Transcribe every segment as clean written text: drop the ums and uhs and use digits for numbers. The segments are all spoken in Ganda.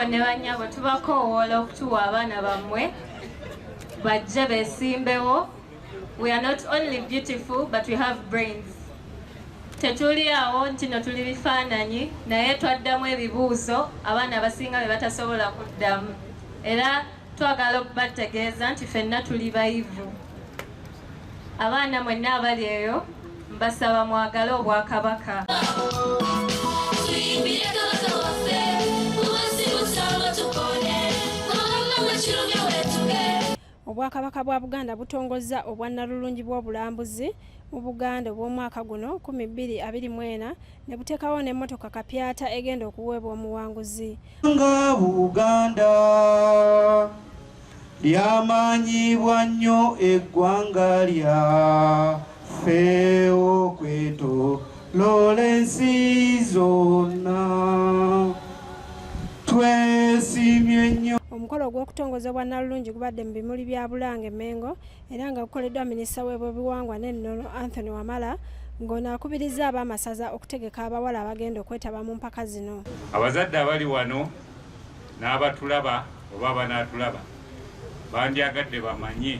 ne bannyabo tubakoowoola okutuwa abaana bammwe bajje beesimbewo. We are not only beautiful but we have brains. Tetuli awo nti no tuli bifaananyi naye twaddamu ebibuuzo abaana abasinga be batasobola kuddamu, era twagala okubategeeza nti ffenna tuli bayivu. Abaana mwenna abali eyo mbasaba mwagale Obwakabaka. Obwakabaka bwa Buganda butongoza obwa Nnalulungi bw'obulambuzi mu Buganda obw'omwaka guno 2024 ne buteekawo n'emmotoka kapyata egenda okuweebwa omuwanguzi. Nga Buganda lyamanyibwa nnyo eggwanga lyaffe okwetoloola ensi zonna twesimye nnyo. Omukolo ogw'okutongoza bwa Nnalulungi gubadde mu bimuli bya Bulange Mengo era nga gukoleddwa minisita w'ebyobuwangwa n'ennono Anthony Wamala ng'ono akubirizza ab'amasaza okutegeka abawala abagenda okwetaba mu mpaka zino. Abazadde abali wano n'abatulaba oba abanaatulaba bandyagadde bamanye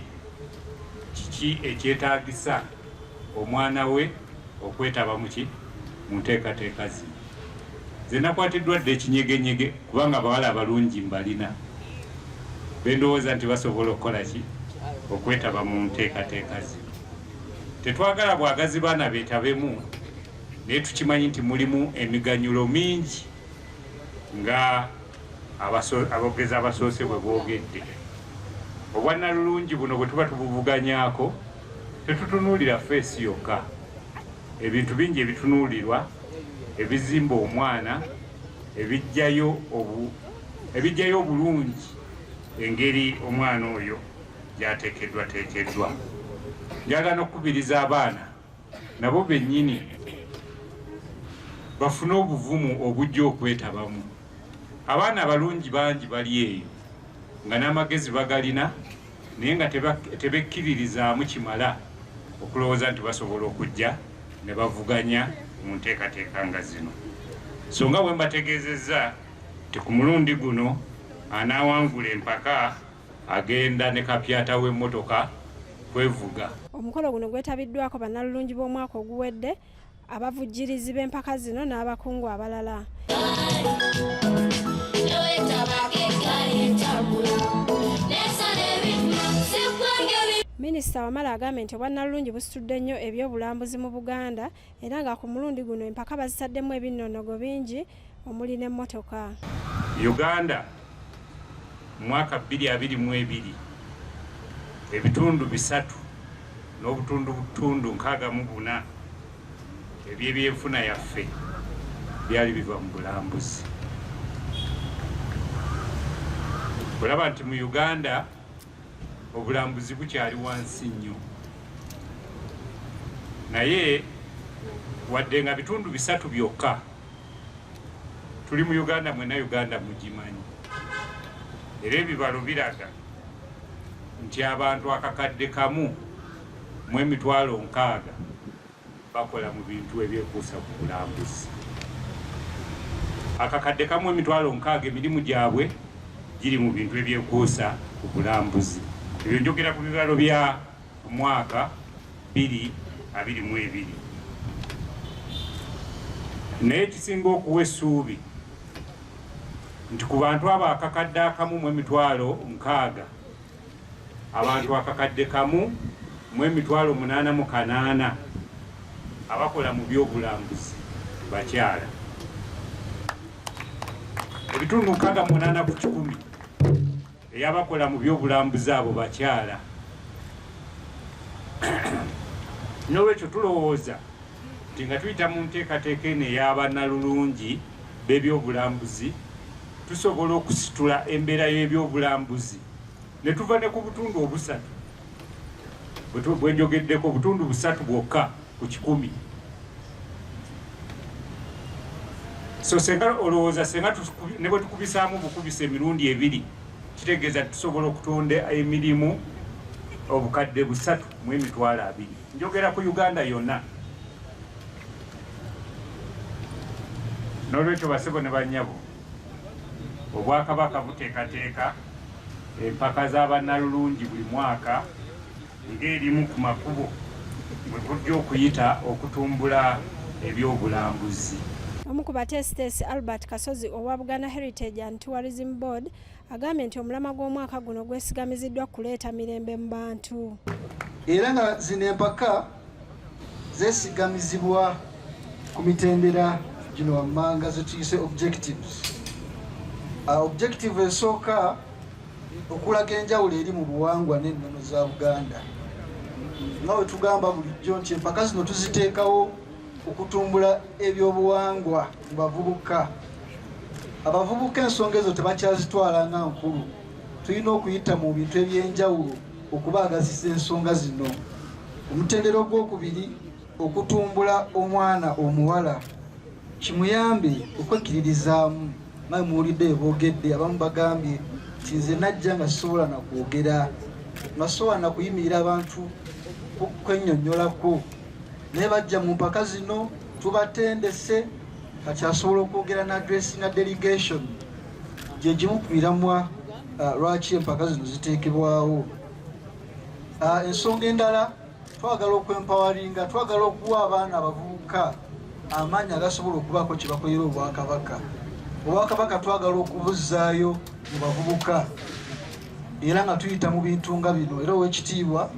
kiki ekyetaagisa omwana we okwetaba mu nteekateeka zino. Nze nakwatiddwa dde ekinyegenyege kubanga abawala abalungi mbalina bendowooza nti basobola okukola ki okwetaba mu nteekateeka zino. Tetwagala bwagazi baana beetabemu naye tukimanyi nti mulimu emiganyulo mingi nga abogezi abasoose bwe boogedde. Obwa Nnalulungi buno bwe tuba tubuvuganyaako tetutunuulira feesi yokka, ebintu bingi ebitunuulirwa ebizimba omwana, ebijjayo obulungi engeri omwana oyo gyateekeddwa. Njagala n'okukubiriza abaana nabo bennyini bafune obuvumu obujja okwetabamu. Abaana abalungi bangi bali eyo nga n'amagezi bagalina naye nga tebekkiririzaamu kimala okulowooza nti basobola okujja ne bavuganya mu nteekateeka nga zino. So nga bwe mbategeezezza nti ku mulundi guno anaawangula empaka agenda ne kapyata w'emmotoka kwevuga. Omukolo guno gwetabiddwako bannalulungi b'omwaka oguwedde, abavujjirizi b'empaka zino n'abakungu abalala. Minisita Wamala agambye nti obwa Nnalulungi busitudde nnyo eby'obulambuzi mu Buganda era nga ku mulundi guno empaka bazitaddemu ebinnonogo bingi omuli n'emmotoka. Uganda mu mwaka 2022 ebitundu 3 n'obutundu 64 eby'ebyenfuna yaffe byali biva mu bulambuzi. Olaba nti mu Uganda obulambuzi bukyali wansi nnyo, naye wadde nga bitundu 3 byokka tuli mu Uganda, mwena Uganda mugimanyi, era ebibalo biraga nti abantu akakadde kamu mu 60,000 bakola mu bintu ebyekuusa ku bulambuzi. Akakadde kamu 60,000 emirimu gyabwe giri mu bintu ebyekuusa ku bulambuzi. Ebyo njogera ku bibalo bya mwaka 2022. Naye ekisinga okuwa essuubi nti ku bantu abo akakadde akamu mu 60,000 abantu akakadde kamu mu 88,000 abakola mu by'obulambuzi bakyala. Ebitundu 68 ku 100 eyabakola mu by'obulambuzi abo bakyala. N'olwekyo tulowooza nti nga tuyita mu nteekateeka eno ey'aba Nnalulungi b'ebyobulambuzi tusobola okusitula embeera y'ebyobulambuzi ne tuva ne ku butundu 3 bwe njogeddeko obutundu 3 bwokka ku 100. So senga olowooza senga ne bwe tukubisaamu bukubisa emirundi 2 kitegeeza tusobola okutonda emirimu obukadde 3 mu 20,000. Njogera ku Uganda yonna. N'olwekyo basebo ne bannyabo Obwakabaka buteekateeka empaka z'Abannalulungi buli mwaka ng'erimu ku makubo mwe tujja okuyita okutumbula eby'obulambuzi. Omu ku batesitesi Albert Kasozi owa Buganda Heritage and Tourism Board agambye nti omulamwa gw'omwaka guno gwesigamiziddwa kuleeta mirembe mu bantu. Era nga zino empaka zeesigamizibwa ku mitendera gino wammanga ze tuyise objectives. Objective esooka okulaga enjawulo eri mu buwangwa n'ennono za Buganda. Nga bwe tugamba bulijjo nti empaka zino tuziteekawo okutumbula eby'obuwangwa mu bavubuka. Abavubuka ensonga ezo tebakyazitwala nga nkulu. Tulina okuyita mu bintu eby'enjawulo okubaagazisa ensonga zino. Omutendera ogwokubiri okutumbula omwana omuwala kimuyambe okwekkiririzaamu. Nga muwulidde boogedde abamu bagambye nti nze najja nga sisobola na kwogera, nasobola na kuyimirira abantu kwennyonnyolako. Naye bajja mu mpaka zino tubatendese akyasobola okwogera na addressing a delegation. Gye gimu ku miramwa lwaki empaka zino ziteekebwawo. Ensonga endala twagala okwempawaringa, twagala okuwa abaana abavubuka amaanyi agasobola okubaako kye bakolera Obwakabaka. Obwakabaka twagala okubuzzaayo mu bavubuka era nga tuyita mu bintu nga bino. Era ow'ekitiibwa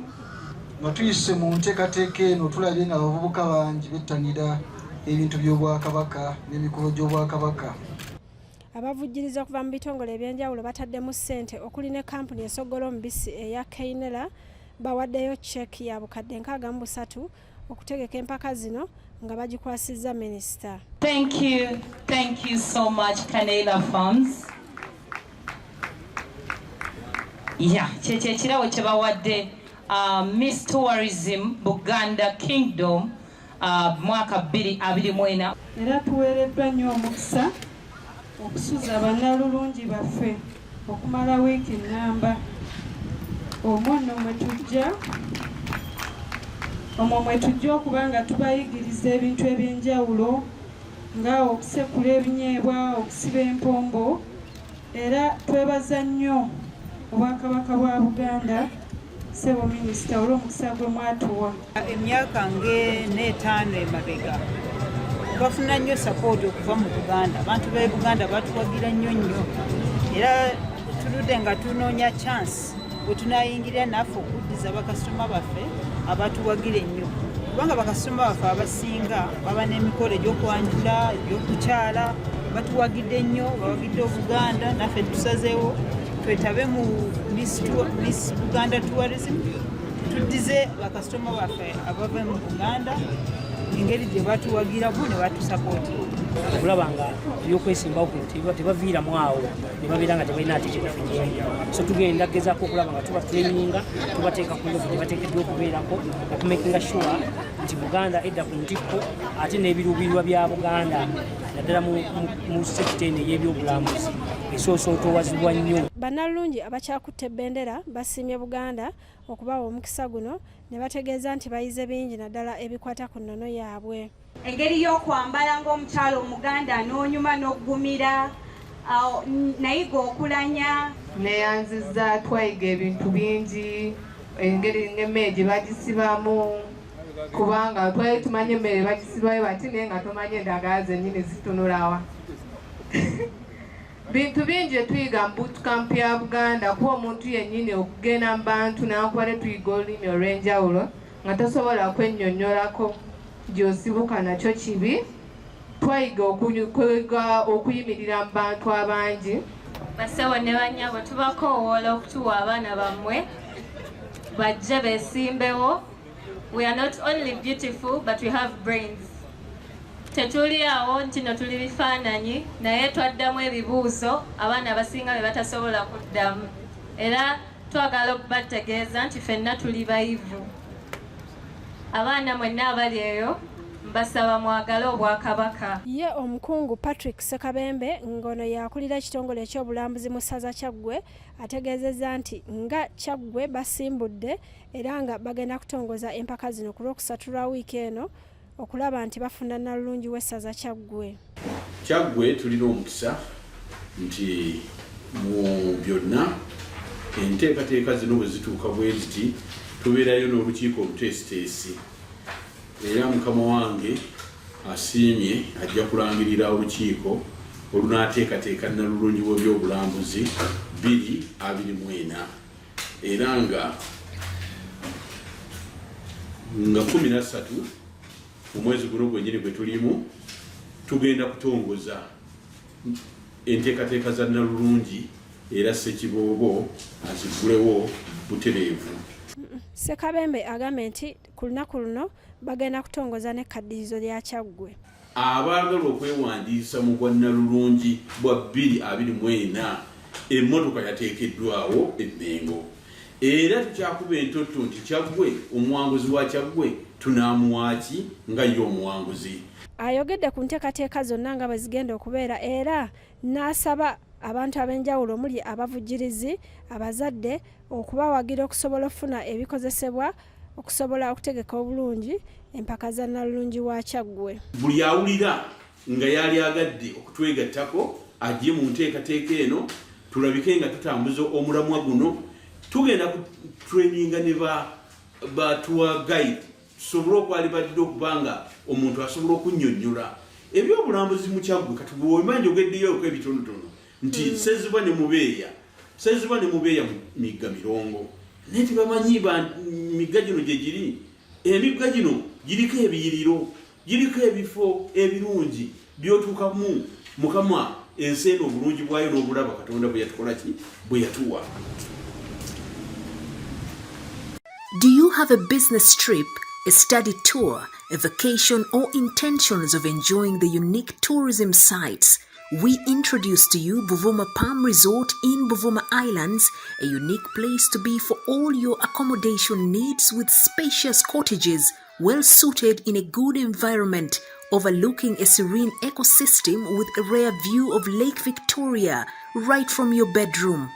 nga tuyise mu nteekateeka eno tulabye nga abavubuka bangi bettanira ebintu by'Obwakabaka n'emikolo gy'Obwakabaka. Abavujjiriza okuva mu bitongole ebyenjawulo bataddemu ssente okuli ne kampuni esogola omubisi eya Keinera bawaddeyo cheeki ya bukadde 63 okutegeka empaka zino nga bagikwasizza minisita. Thank you so much Keinera Farms. Kyekirawo kye bawadde Miss Tourism Buganda Kingdom mwaka 2024. Era tuweereddwa nnyo omukisa okusuza Abannalulungi baffe okumala wiiki nnamba. Omwo mwe tujja okuba nga tubayigiriza ebintu eby'enjawulo nga okusekula ebinyeebwa, okusiba empombo. Era twebaza nnyo Obwakabaka bwa Buganda Ssebo minisita olw'omukisa gwe mwatuwa. Emyaka n'etaano emabega bafuna nnyo support okuva mu Buganda. Abantu b'e Buganda batuwagira nnyo era tuludde nga tunoonya chance bwe tunayingirira naffe okuddiza bakasitoma baffe abatuwagira ennyo, kubanga bakasitoma baffe abasinga baba n'emikolo egy'okwanjula, egy'okukyala. Batuwagidde nnyo, bawagidde Obuganda. Naffe tusazeewo twetabe mu Miss Buganda Tourism, tuddize bakasitoma baffe abava mu Buganda engeri gye batuwagiramu ne batusapooti. Okulaba nga ebyokwesimbawo kuno tebaviiramu awo ne babeera nga tebalina ate kyebafinyira. So tugenda gezaako okulaba nga tubatraininga, tubateeka ku level gye bateekeddwa okubeerako, okumakinga sure nti Buganda edda ku ntikko ate n'ebiruubirirwa bya Buganda naddala mu sekita eno ey'ebyobulambuzi esoose otowazibwa nnyo. Bannalulungi abakyakutte ebbendera basiimye Buganda okubawa omukisa guno ne bategeeza nti bayize bingi naddala ebikwata ku nnono yaabwe. Engeri y'okwambala ng'omukyalo Omuganda n'onyuma n'oggumira nayiga okulanya. Neyanziza twayiga ebintu bingi, engeri ng'emmere gye bagisibamu, kubanga twali tumanye emmere bagisibayo bati naye nga tomanye endagala zennyini zitunulawa. Bintu bingi tuyiga mu bootcamp ya Buganda kuba omuntu yennyini okugenda mu bantu n'akuba tuyiga olulimi olw'enjawulo nga tosobola kwennyonnyolako gy'osibuka nakyo kibi. Twayiga okuyimirira mu bantu abangi. Bassebo ne bannyabo tubakoowoola okutuwa abaana bammwe bajje beesimbewo. We are not only beautiful but we have brains. Tetuli awo nti no tuli bifaananyi naye twaddamu ebibuuzo abaana abasinga be batasobola kuddamu. Era twagala okubategeeza nti ffenna tuli bayivu. Abaana mwenna abali eyo mbasaba mwagale Obwakabaka. Ye omukungu Patrick Sekabembe ngono yakulira ekitongole ekyobulambuzi mu ssaza Kyaggwe ategeezezza nti nga Kyaggwe basimbudde era nga bagenda kutongoza empaka zino ku Lwokusatu lwa wiiki eno okulaba nti bafuna Nnalulungi w'essaza Kyaggwe. Kyaggwe tulina omukisa nti mu byonna enteekateeka zino bwe zituuka bwe ziti tubeerayo n'olukiiko oluteesiteesi era mukama wange asiimye ajja kulangirira olukiiko olunaateekateeka Nnalulungi w'eby'obulambuzi 2024 era nga 13 mu mwezi guno gwennyini gwe tulimu tugenda kutongoza enteekateeka za Nnalulungi era Ssekiboobo aziggulewo butereevu. Ssekabembe agambye nti ku lunaku luno bagenda kutongoza n'ekkaddiyizo lya Kyaggwe. Abaagala okwewandiisa mu gwa Nnalulungi bwa 2024 emmotoka yateekeddwawo e Mengo. Era tukyakuba entotto nti Kyaggwe omuwanguzi wa Kyaggwe tunaamuwaaki nga ye omuwanguzi. Ayogedde ku nteekateeka zonna nga bwe zigenda okubeera era n'asaba abantu ab'enjawulo omuli abavujjirizi abazadde okubawagira okusobola okufuna ebikozesebwa okusobola okutegeka obulungi empaka za Nnalulungi wa Kyaggwe. Buli awulira nga yali agadde okutwegattako ajje mu nteekateeka eno tulabike nga tutambuza omulamwa guno tugenda ku traininga ne ba tour guide tusobole okwalibadde okubanga omuntu asobola okunnyonnyola ebyobulambuzi mu Kyaggwe kati bw'omanyi njogeddeyo ebitonotono nti seziba ne mubeeya migga mirongo naye tebamanyi migga gino gye giri emigga gino giriko ebiyiriro giriko ebifo ebirungi by'otuukamu mukama ensi eno obulungi bwayo n'obulaba Katonda bwe yatukola ki bwe yatuwa. Do you have a business trip, a study tour, a vacation, or intentions of enjoying the unique tourism sites? We introduce to you Buvuma Palm Resort in Buvuma Islands, a unique place to be for all your accommodation needs with spacious cottages, well suited in a good environment, overlooking a serene ecosystem with a rare view of Lake Victoria right from your bedroom.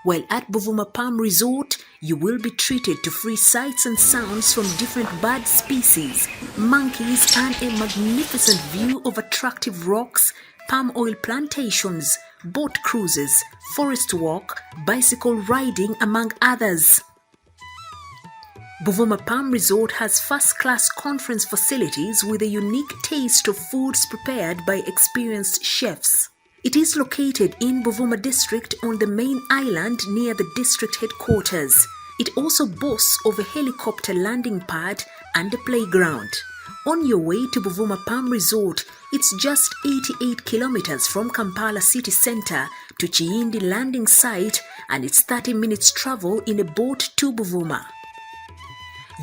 While at Buvuma Palm Resort, you will be treated to free sights and sounds from different bird species, monkeys, and a magnificent view of attractive rocks, palm oil plantations, boat cruises, forest walk, bicycle riding, among others. Buvuma Palm Resort has first-class conference facilities with a unique taste of foods prepared by experienced chefs. It is located in Buvuma district on the main island near the district headquarters. It also boasts of a helicopter landing pad and a playground. On your way to Buvuma Palm Resort, it's just 88 kilometers from Kampala city center to Guyindidde landing site, and it's 30 minutes travel in a boat to Buvuma.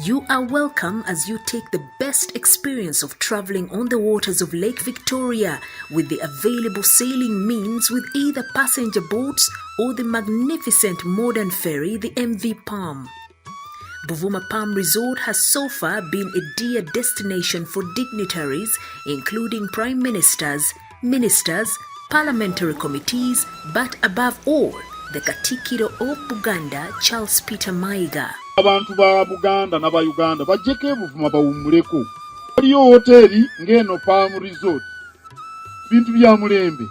You are welcome as you take the best experience of traveling on the waters of Lake Victoria with the available sailing means with either passenger boats or the magnificent modern ferry, the MV Palm. Buvuma Palm Resort has so far been a dear destination for dignitaries, including prime ministers, ministers, parliamentary committees, but above all, the Katikiro of Buganda, Charles Peter Mayiga. Abantu ba Buganda na ba Uganda bajjeko Buvuma bawummuleko. Waliyo hoteri ng'eno Palm Resort. Bintu bya mulembe.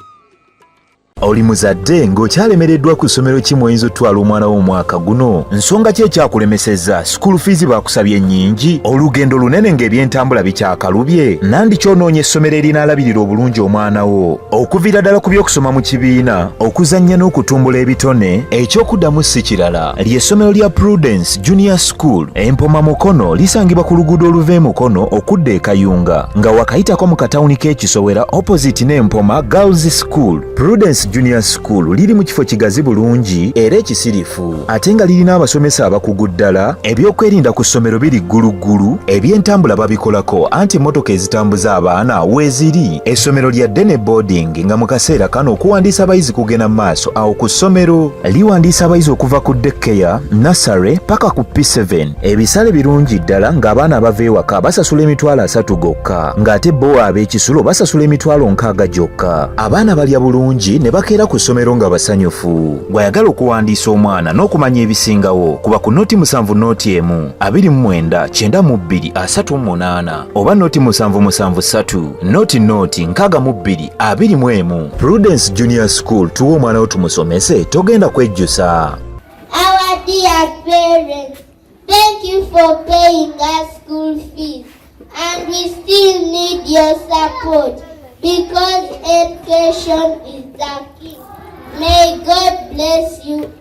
Oli muzadde ng'okyalemereddwa ku ssomero ki mw'oyinza otwala omwana w'omwaka guno? Nsonga ki ekyakulemesezza? School fees baakusabye nnyingi? Olugendo lunene ng'ebyentambula bikyakalubye? Nandi ky'onoonya essomero erinaalabirira obulungi omwana wo? Okuviira ddala ku by'okusoma mu kibiina, okuzannya n'okutumbula ebitone, ekyokuddamu si kirala. Ly'essomero lya Prudence Junior School, Empoma Mukono, lisangibwa ku luguudo oluva e Mukono okudda e Kayunga, nga wakayitako mu katawuni k'Ekisowera opposite n'Empoma Girls School. Prudence Junior School liri mu kifo kigazi bulungi era ekisirifu, ate nga lirina abasomesa abakugu ddala, ebyokwerinda ku ssomero biri gguluggulu, ebyentambula babikolako anti emmotoka ezitambuza abaana weeziri. Essomero lya ddene boarding nga mu kaseera kano okuwandiisa abayizi kugenda mu maaso awo ku ssomero. Liwandiisa abayizi okuva ku daycare, nursery paka ku P7. Ebisale birungi ddala ng'abaana abava ewaka basasula emitwalo 3 gokka, ng'ate bo ab'ekisulo basasula emitwalo 6 gyokka. Abaana balya bulungi ne abakeera ku ssomero nga basanyufu. Bw'ayagala okuwandiisa omwana n'okumanya ebisingawo kuba ku noti 7 noti emu 29 92 38 oba noti 773 noti 62 21. Prudence Junior School tuwa omwana wo tumusomese togenda kwejjusa. Our dear parents, thank you for paying us school fees, and we still need your support because education is the key. May God bless you